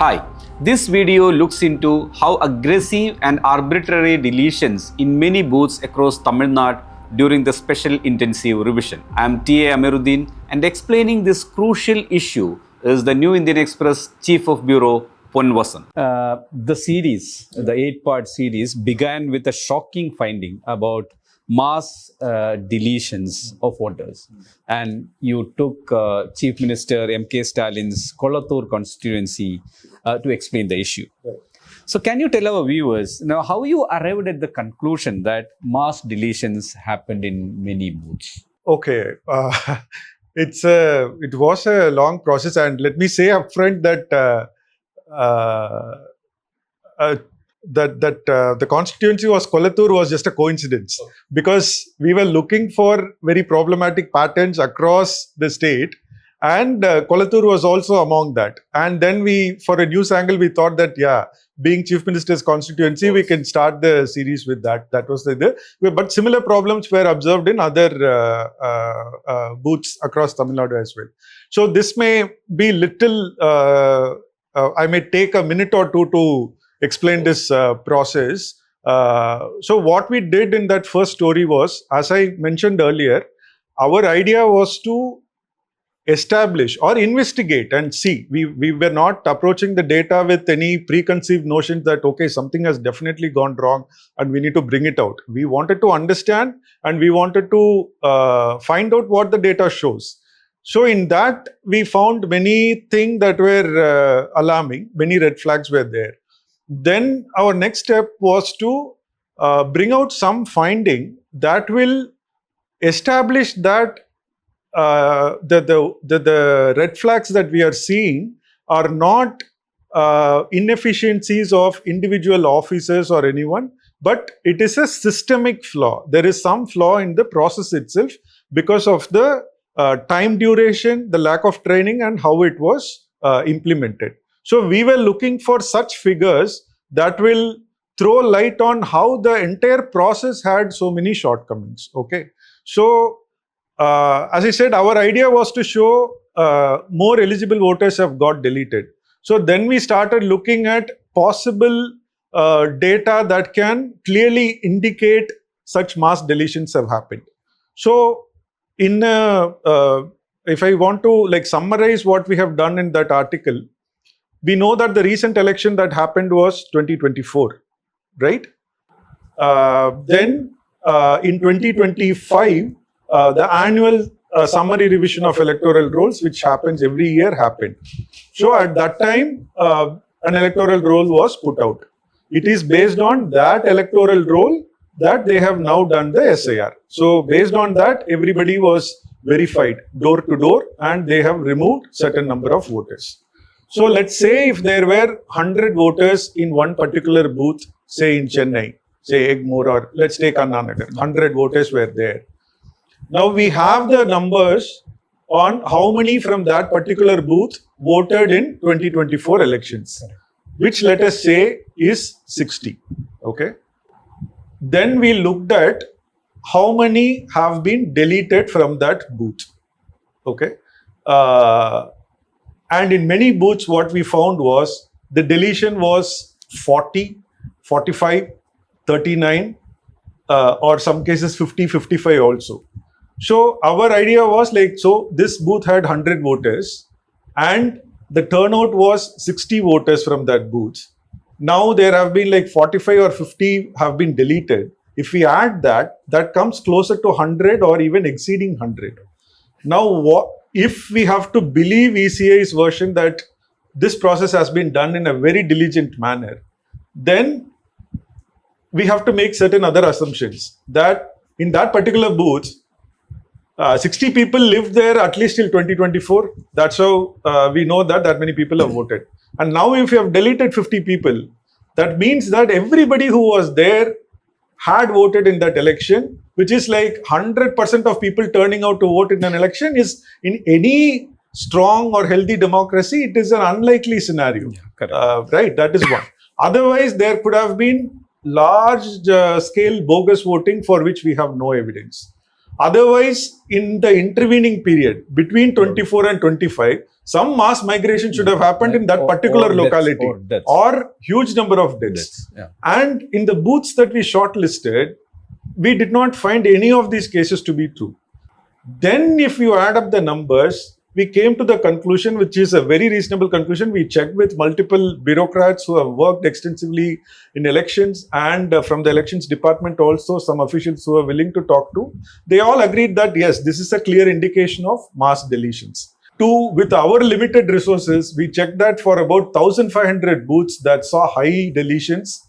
Hi, this video looks into how aggressive and arbitrary deletions in many booths across Tamil Nadu during the special intensive revision. I am T A Ameerudheen, and explaining this crucial issue is the New Indian Express Chief of Bureau, Vasanth. The series, the 8-part series, began with a shocking finding about mass deletions of voters. And you took Chief Minister M.K. Stalin's Kolattur constituency to explain the issue. Right. So can you tell our viewers now how you arrived at the conclusion that mass deletions happened in many booths? Okay. It was a long process, and let me say upfront that the constituency was Kolattur was just a coincidence, because we were looking for very problematic patterns across the state, and Kolattur was also among that. And then we, for a news angle, we thought that being Chief Minister's constituency, we can start the series with that. That was but similar problems were observed in other booths across Tamil Nadu as well. So this may be little, I may take a minute or two to explain this process. So what we did in that first story was, as I mentioned earlier, our idea was to establish or investigate and see. We were not approaching the data with any preconceived notions that, okay, something has definitely gone wrong and we need to bring it out. We wanted to understand, and we wanted to find out what the data shows. So in that, we found many things that were alarming, many red flags were there. Then our next step was to bring out some finding that will establish that the red flags that we are seeing are not inefficiencies of individual officers or anyone, but it is a systemic flaw. There is some flaw in the process itself because of the time duration, the lack of training, and how it was implemented. So we were looking for such figures that will throw light on how the entire process had so many shortcomings. Okay, so as I said, our idea was to show more eligible voters have got deleted. So then we started looking at possible data that can clearly indicate such mass deletions have happened. So in if I want to summarize what we have done in that article, we know that the recent election that happened was 2024, right? Then in 2025, the annual summary revision of electoral rolls, which happens every year, happened. So at that time, an electoral roll was put out. It is based on that electoral roll that they have now done the SIR. So based on that, everybody was verified door to door, and they have removed certain number of voters. So let's say if there were 100 voters in one particular booth, say in Chennai, say Egmore, or let's take Anna Nagar, 100 voters were there. Now we have the numbers on how many from that particular booth voted in 2024 elections, which let us say is 60. Okay. Then we looked at how many have been deleted from that booth. Okay. And in many booths, what we found was the deletion was 40, 45, 39, or some cases 50, 55 also. So our idea was so this booth had 100 voters and the turnout was 60 voters from that booth. Now there have been 45 or 50 have been deleted. If we add that, that comes closer to 100 or even exceeding 100. Now, if we have to believe ECI's version that this process has been done in a very diligent manner, then we have to make certain other assumptions that in that particular booth, 60 people lived there at least till 2024. That's how we know that many people have voted. And now if you have deleted 50 people, that means that everybody who was there had voted in that election, which is 100% of people turning out to vote in an election is, in any strong or healthy democracy, it is an unlikely scenario. Right? That is one. Otherwise, there could have been large scale bogus voting for which we have no evidence. Otherwise, in the intervening period between 24 and 25, Some mass migration should have happened in that particular locality, or huge number of deaths. Yeah. And in the booths that we shortlisted, we did not find any of these cases to be true. Then if you add up the numbers, we came to the conclusion, which is a very reasonable conclusion. We checked with multiple bureaucrats who have worked extensively in elections, and from the elections department also some officials who are willing to talk to. They all agreed that yes, this is a clear indication of mass deletions. With our limited resources, we checked that for about 1,500 booths that saw high deletions,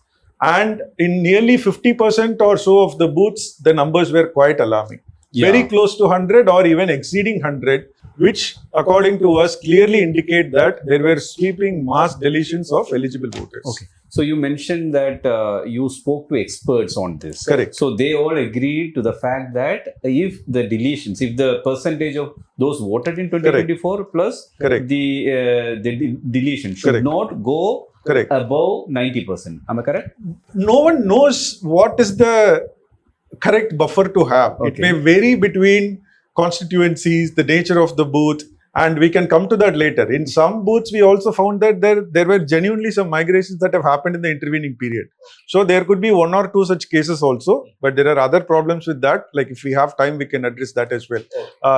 and in nearly 50% or so of the booths, the numbers were quite alarming. Yeah. Very close to 100 or even exceeding 100, which according to us clearly indicate that there were sweeping mass deletions of eligible voters. Okay. So you mentioned that you spoke to experts on this. Correct. So they all agreed to the fact that if the deletions, if the percentage of those voted in 2024 plus Correct. the deletion should Correct. not go Correct. above 90%. Am I correct? No one knows what is the correct buffer to have. Okay. It may vary between constituencies, the nature of the booth, and we can come to that later. In some booths, we also found that there were genuinely some migrations that have happened in the intervening period. So there could be one or two such cases also, but there are other problems with that. Like if we have time, we can address that as well.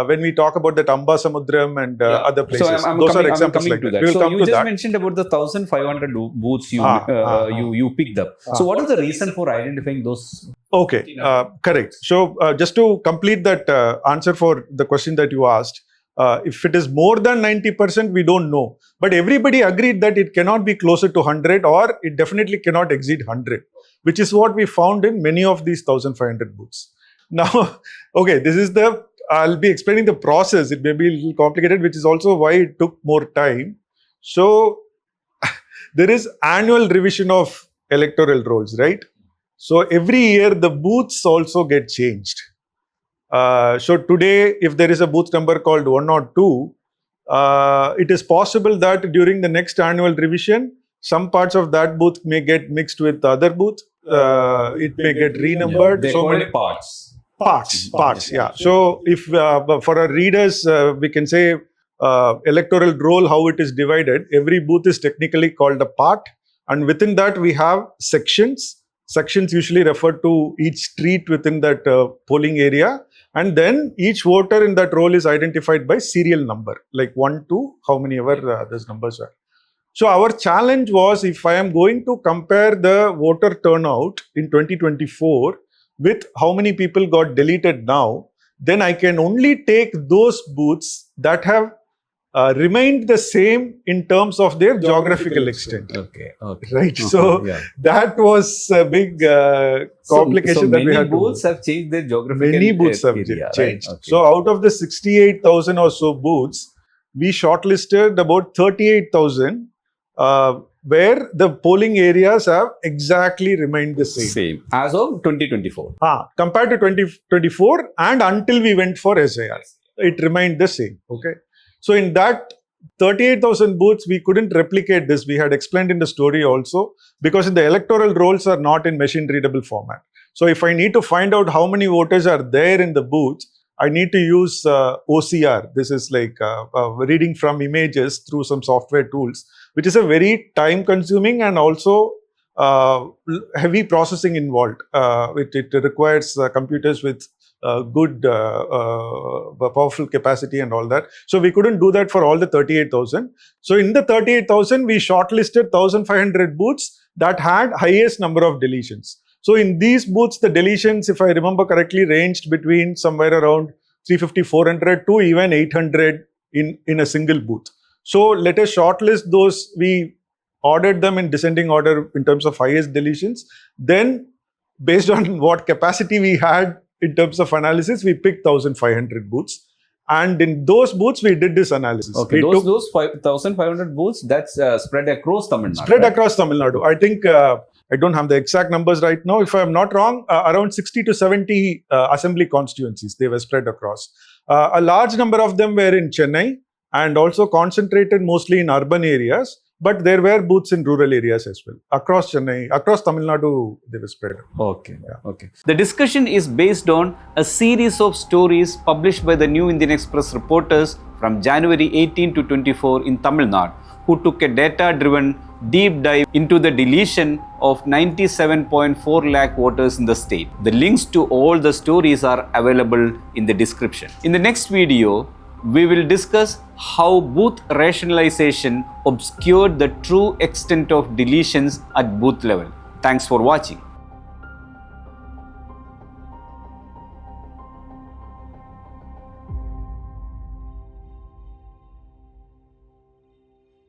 When we talk about that Ambasamudram and other places, those are examples like that. We will so come you to just that. mentioned about the 1,500 booths you picked up. So what is the reason for identifying those? Okay, correct. So just to complete that answer for the question that you asked, if it is more than 90%, we don't know. But everybody agreed that it cannot be closer to 100, or it definitely cannot exceed 100, which is what we found in many of these 1,500 booths. Now, okay, I'll be explaining the process. It may be a little complicated, which is also why it took more time. So there is annual revision of electoral rolls, right? So every year the booths also get changed. So today, if there is a booth number called 102, it is possible that during the next annual revision, some parts of that booth may get mixed with the other booth. It may get renumbered. They call it parts. Parts, yeah. So if for our readers, we can say electoral roll, how it is divided. Every booth is technically called a part, and within that we have sections. Sections usually refer to each street within that polling area, and then each voter in that roll is identified by serial number, like 1 to how many ever those numbers are. So our challenge was, if I am going to compare the voter turnout in 2024 with how many people got deleted now, then I can only take those booths that have remained the same in terms of their geographical extent. Okay. Right. So that was a big complication that we had. Many booths have changed their geographical area. Many booths have changed. Right? Okay. So out of the 68,000 or so booths, we shortlisted about 38,000 where the polling areas have exactly remained the same. Same as of 2024. Compared to 2024 and until we went for SIR, it remained the same. Okay. So in that 38,000 booths, we couldn't replicate this. We had explained in the story also, because in the electoral rolls are not in machine readable format. So if I need to find out how many voters are there in the booth, I need to use OCR. This is like reading from images through some software tools, which is a very time consuming and also heavy processing involved. It requires computers with good powerful capacity and all that. So we couldn't do that for all the 38,000. So in the 38,000, we shortlisted 1,500 booths that had highest number of deletions. So in these booths, the deletions, if I remember correctly, ranged between somewhere around 350, 400 to even 800 in a single booth. So let us shortlist those. We ordered them in descending order in terms of highest deletions. Then based on what capacity we had in terms of analysis, we picked 1,500 booths. And in those booths, we did this analysis. Okay, those 1,500 booths, that's spread across Tamil Nadu. Spread across Tamil Nadu. I think, I don't have the exact numbers right now. If I'm not wrong, around 60 to 70 assembly constituencies, they were spread across. A large number of them were in Chennai and also concentrated mostly in urban areas. But there were booths in rural areas as well. Across Chennai, across Tamil Nadu, they were spread. Okay. The discussion is based on a series of stories published by the New Indian Express reporters from January 18 to 24 in Tamil Nadu, who took a data-driven deep dive into the deletion of 97.4 lakh voters in the state. The links to all the stories are available in the description. In the next video, we will discuss how booth rationalization obscured the true extent of deletions at booth level. Thanks for watching.